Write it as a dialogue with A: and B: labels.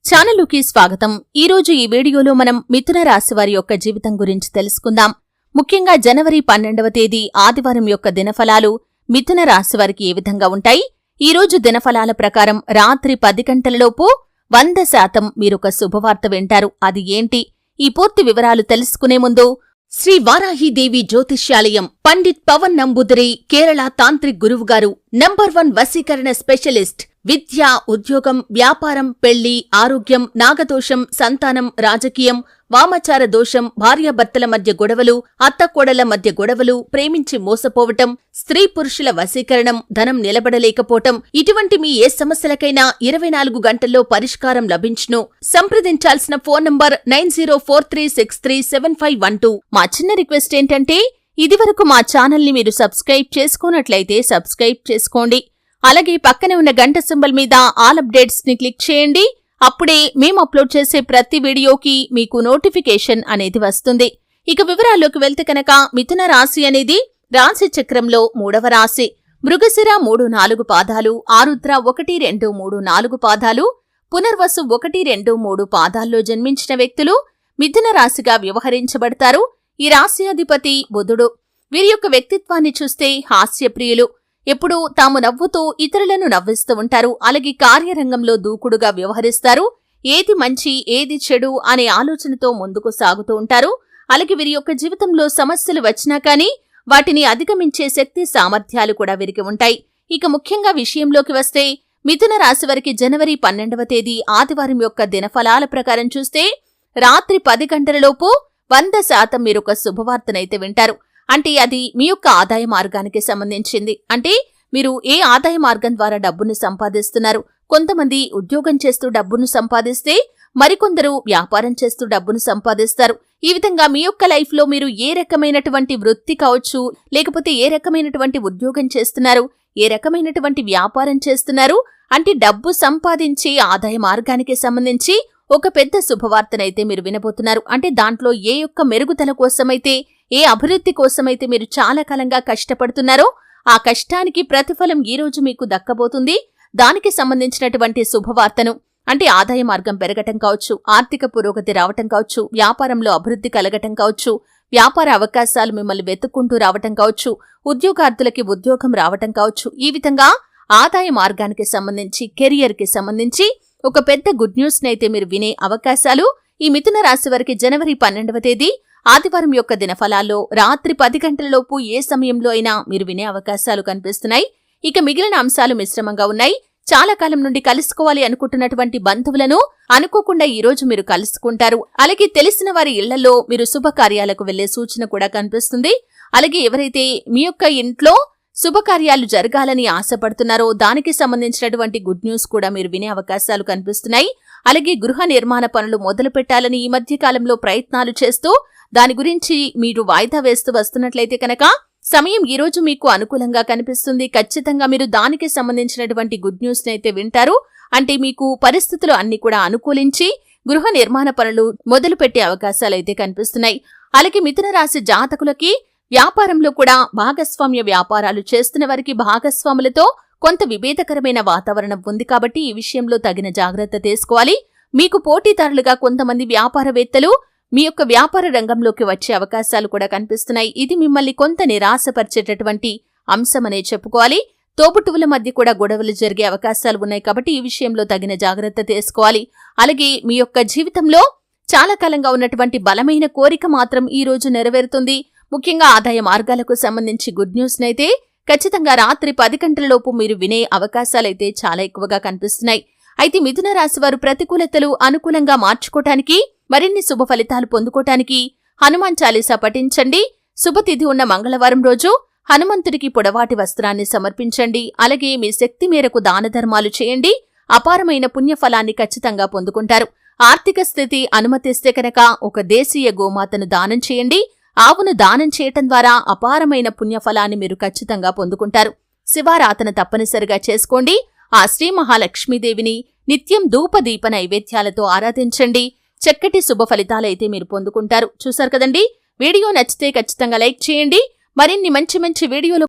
A: ఛానలుకి స్వాగతం. ఈరోజు ఈ వీడియోలో మనం మిథున రాశి వారి యొక్క జీవితం గురించి తెలుసుకుందాం. ముఖ్యంగా జనవరి 12వ తేదీ ఆదివారం యొక్క దినఫలాలు మిథున రాశి వారికి ఏ విధంగా ఉంటాయి? ఈ రోజు దినఫలాల ప్రకారం రాత్రి 10 గంటలలోపు 100% మీరొక శుభవార్త వింటారు. అది ఏంటి? ఈ పూర్తి వివరాలు తెలుసుకునే ముందు శ్రీ వారాహిదేవి జ్యోతిష్యాలయం పండిత్ పవన్ నంబూదిరి కేరళ తాంత్రిక్ గురువుగారు నంబర్ 1 వశీకరణ స్పెషలిస్ట్. విద్య, ఉద్యోగం, వ్యాపారం, పెళ్లి, ఆరోగ్యం, నాగదోషం, సంతానం, రాజకీయం, వామాచార దోషం, భార్యాభర్తల మధ్య గొడవలు, అత్తకోడల మధ్య గొడవలు, ప్రేమించి మోసపోవటం, స్త్రీ పురుషుల వశీకరణం, ధనం నిలబడలేకపోవటం, ఇటువంటి మీ ఏ సమస్యలకైనా 24 గంటల్లో పరిష్కారం లభించును. సంప్రదించాల్సిన ఫోన్ నంబర్ 9043637512. మా చిన్న రిక్వెస్ట్ ఏంటంటే ఇదివరకు మా ఛానల్ని మీరు సబ్స్క్రైబ్ చేసుకోనట్లయితే సబ్స్క్రైబ్ చేసుకోండి. అలాగే పక్కనే ఉన్న గంట సింబల్ మీద ఆల్ అప్డేట్స్ ని క్లిక్ చేయండి. అప్పుడే మేము అప్లోడ్ చేసే ప్రతి వీడియోకి మీకు నోటిఫికేషన్ అనేది వస్తుంది. ఇక వివరాల్లోకి వెళ్తే కనుక మిథున రాశి అనేది రాశి చక్రంలో 3వ రాశి. మృగశిర 3-4 పాదాలు, ఆరుద్ర 1-2-3-4 పాదాలు, పునర్వసు 1-2-3 పాదాల్లో జన్మించిన వ్యక్తులు మిథున రాశిగా వ్యవహరించబడతారు. ఈ రాశి అధిపతి బుధుడు. వీరి యొక్క వ్యక్తిత్వాన్ని చూస్తే హాస్యప్రియులు. ఎప్పుడూ తాము నవ్వుతూ ఇతరులను నవ్విస్తూ ఉంటారు. అలాగే కార్యరంగంలో దూకుడుగా వ్యవహరిస్తారు. ఏది మంచి ఏది చెడు అనే ఆలోచనతో ముందుకు సాగుతూ ఉంటారు. అలాగే వీరి యొక్క జీవితంలో సమస్యలు వచ్చినా కానీ వాటిని అధిగమించే శక్తి సామర్థ్యాలు కూడా వీరికి ఉంటాయి. ఇక ముఖ్యంగా విషయంలోకి వస్తే మిథున రాశి వారికి జనవరి 12వ తేదీ ఆదివారం యొక్క దినఫలాల ప్రకారం చూస్తే రాత్రి 10 గంటలలోపు 100% మీరొక శుభవార్తనైతే వింటారు. అంటే అది మీ యొక్క ఆదాయ మార్గానికి సంబంధించింది. అంటే మీరు ఏ ఆదాయ మార్గం ద్వారా డబ్బును సంపాదిస్తున్నారు. కొంతమంది ఉద్యోగం చేస్తూ డబ్బును సంపాదిస్తే మరికొందరు వ్యాపారం చేస్తూ డబ్బును సంపాదిస్తారు. ఈ విధంగా మీ యొక్క లైఫ్ లో మీరు ఏ రకమైనటువంటి వృత్తి కావచ్చు, లేకపోతే ఏ రకమైనటువంటి ఉద్యోగం చేస్తున్నారు, ఏ రకమైనటువంటి వ్యాపారం చేస్తున్నారు, అంటే డబ్బు సంపాదించే ఆదాయ మార్గానికి సంబంధించి ఒక పెద్ద శుభవార్తనైతే మీరు వినబోతున్నారు. అంటే దాంట్లో ఏ యొక్క మెరుగుదల కోసమైతే, ఏ అభివృద్ధి కోసమైతే మీరు చాలా కాలంగా కష్టపడుతున్నారో ఆ కష్టానికి ప్రతిఫలం ఈ రోజు మీకు దక్కబోతుంది. దానికి సంబంధించినటువంటి శుభవార్తను, అంటే ఆదాయ మార్గం పెరగటం కావచ్చు, ఆర్థిక పురోగతి రావటం కావచ్చు, వ్యాపారంలో అభివృద్ధి కలగటం కావచ్చు, వ్యాపార అవకాశాలు మిమ్మల్ని వెతుక్కుంటూ రావటం కావచ్చు, ఉద్యోగార్థులకి ఉద్యోగం రావటం కావచ్చు. ఈ విధంగా ఆదాయ మార్గానికి సంబంధించి, కెరియర్ కి సంబంధించి ఒక పెద్ద గుడ్ న్యూస్ నైతే మీరు వినే అవకాశాలు ఈ మిథున రాశి వారికి జనవరి 12వ తేదీ ఆదివారం యొక్క దినఫలాల్లో రాత్రి 10 గంటలలోపు ఏ సమయంలో అయినా మీరు వినే అవకాశాలు కనిపిస్తున్నాయి. ఇక మిగిలిన అంశాలు మిశ్రమంగా ఉన్నాయి. చాలా కాలం నుండి కలుసుకోవాలి అనుకుంటున్నటువంటి బంధువులను అనుకోకుండా ఈ రోజు మీరు కలుసుకుంటారు. అలాగే తెలిసిన వారి ఇళ్లలో మీరు శుభకార్యాలకు వెళ్లే సూచన కూడా కనిపిస్తుంది. అలాగే ఎవరైతే మీ యొక్క ఇంట్లో శుభకార్యాలు జరగాలని ఆశపడుతున్నారో దానికి సంబంధించినటువంటి గుడ్ న్యూస్ కూడా మీరు వినే అవకాశాలు కనిపిస్తున్నాయి. అలాగే గృహ నిర్మాణ పనులు మొదలు పెట్టాలని ఈ మధ్య కాలంలో ప్రయత్నాలు చేస్తూ దాని గురించి మీరు వాయిదా వేస్తూ వస్తున్నట్లయితే కనుక సమయం ఈ రోజు మీకు అనుకూలంగా కనిపిస్తుంది. ఖచ్చితంగా మీరు దానికి సంబంధించినటువంటి గుడ్ న్యూస్ నైతే వింటారు. అంటే మీకు పరిస్థితులు అన్ని కూడా అనుకూలించి గృహ నిర్మాణ పనులు మొదలు పెట్టే అవకాశాలైతే కనిపిస్తున్నాయి. అలాగే మిథున రాశి జాతకులకి వ్యాపారంలో కూడా భాగస్వామ్య వ్యాపారాలు చేస్తున్న వారికి భాగస్వాములతో కొంత విభేదకరమైన వాతావరణం ఉంది. కాబట్టి ఈ విషయంలో తగిన జాగ్రత్త తీసుకోవాలి. మీకు పోటీదారులుగా కొంతమంది వ్యాపారవేత్తలు మీ యొక్క వ్యాపార రంగంలోకి వచ్చే అవకాశాలు కూడా కనిపిస్తున్నాయి. ఇది మిమ్మల్ని కొంత నిరాశపరిచేటటువంటి అంశమనే చెప్పుకోవాలి. తోబుట్టువుల మధ్య కూడా గొడవలు జరిగే అవకాశాలు ఉన్నాయి. కాబట్టి ఈ విషయంలో తగిన జాగ్రత్త తీసుకోవాలి. అలాగే మీ యొక్క జీవితంలో చాలా కాలంగా ఉన్నటువంటి బలమైన కోరిక మాత్రం ఈ రోజు నెరవేరుతుంది. ముఖ్యంగా ఆదాయ మార్గాలకు సంబంధించి గుడ్ న్యూస్ నైతే ఖచ్చితంగా రాత్రి 10 గంటలలోపు మీరు వినే అవకాశాలైతే చాలా ఎక్కువగా కనిపిస్తున్నాయి. అయితే మిథున రాశి వారు ప్రతికూలతలు అనుకూలంగా మార్చుకోవటానికి, మరిన్ని శుభ ఫలితాలు పొందుకోవటానికి హనుమాన్ చాలీసా పఠించండి. శుభతిథి ఉన్న మంగళవారం రోజు హనుమంతుడికి పొడవాటి వస్త్రాన్ని సమర్పించండి. అలాగే మీ శక్తి మేరకు దాన ధర్మాలు చేయండి. అపారమైన పుణ్యఫలాన్ని ఖచ్చితంగా పొందుకుంటారు. ఆర్థిక స్థితి అనుమతిస్తే కనుక ఒక దేశీయ గోమాతను దానం చేయండి. ఆవును దానం చేయటం ద్వారా అపారమైన పుణ్యఫలాన్ని మీరు ఖచ్చితంగా పొందుకుంటారు. శివారాధన తప్పనిసరిగా చేసుకోండి. ఆ శ్రీ మహాలక్ష్మీదేవిని నిత్యం ధూపదీప నైవేద్యాలతో ఆరాధించండి. చక్కటి శుభ ఫలితాలైతే మీరు పొందుకుంటారు. చూశారు కదండి. వీడియో నచ్చితే ఖచ్చితంగా లైక్ చేయండి. మరిన్ని మంచి వీడియోలు